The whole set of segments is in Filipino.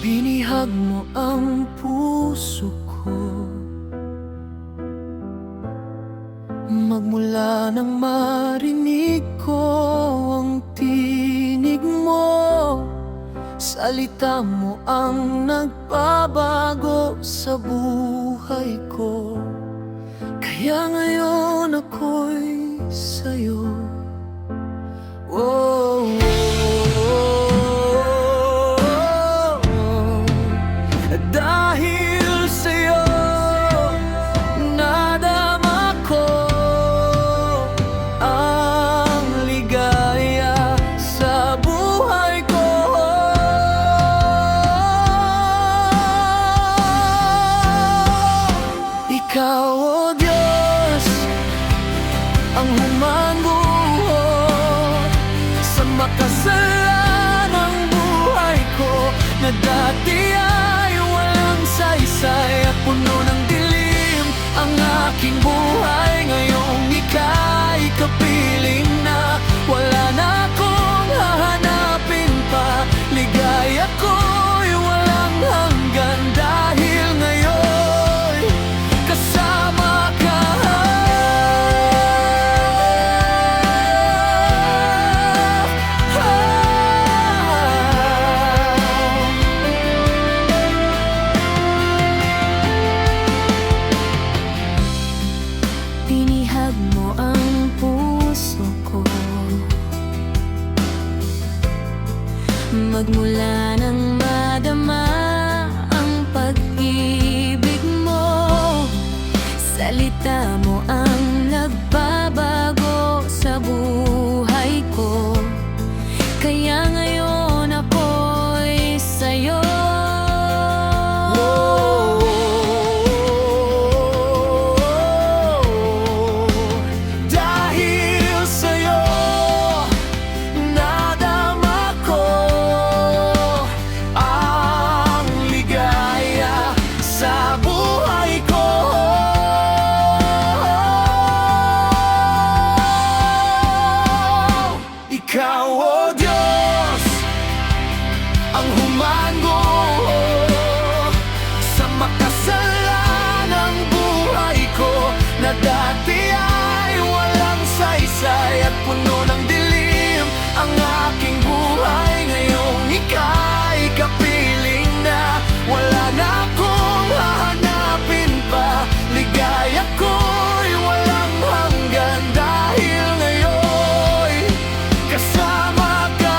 Binihag mo ang puso ko, magmula nang marinig ko ang tinig mo. Salita mo ang nagbabago sa buhay ko, kaya ngayon ako'y sa'yo. Oh, dahil sa'yo nadama ko ang ligaya sa buhay ko. Ikaw, oh Diyos, ang humanguhot sa makasalanang buhay ko, na dati ay walang saysay at puno ng dilim ang aking buhay. Ngayong ika'y kapiling na, wala na akong hahanapin pa. Ligaya ko'y walang hanggan dahil ngayon kasama ka. Binihag mo ang puso ko, magmula nang madama ang pag-ibig mo. Salita mo ang nagbabago sa buhay ko, kaya ngayon ako'y sa'yo. Ikaw, oh Diyos, ang humanguhot sa makasalanang buhay ko, na dati ay walang saysay at puno ng dilim ang aking buhay. Ngayong ika'y kapiling na, wala na akong hahanapin pa. Ligaya ko'y walang hanggan dahil ngayon kasama ka.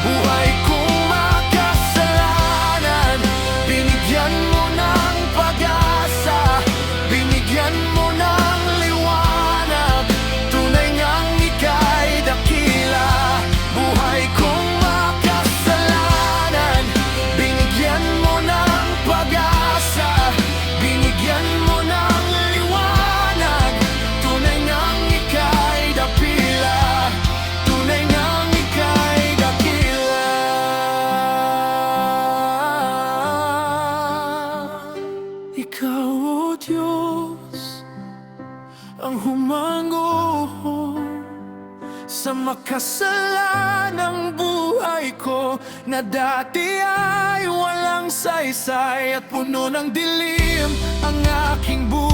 Buhay kong makasalanan, binigyan mo ng pag-asa, binigyan mo ng liwanag, tunay ngang ika'y dakila. Buhay kong makasalanan, binigyan mo ng pag-asa, binigyan mo ng liwanag, tunay ngang ika'y dakila, tunay ngang ika'y dakila. Ikaw, oh Diyos, ang humanguhot sa makasalanang buhay ko, na dati ay walang saysay at puno ng dilim ang aking buhay.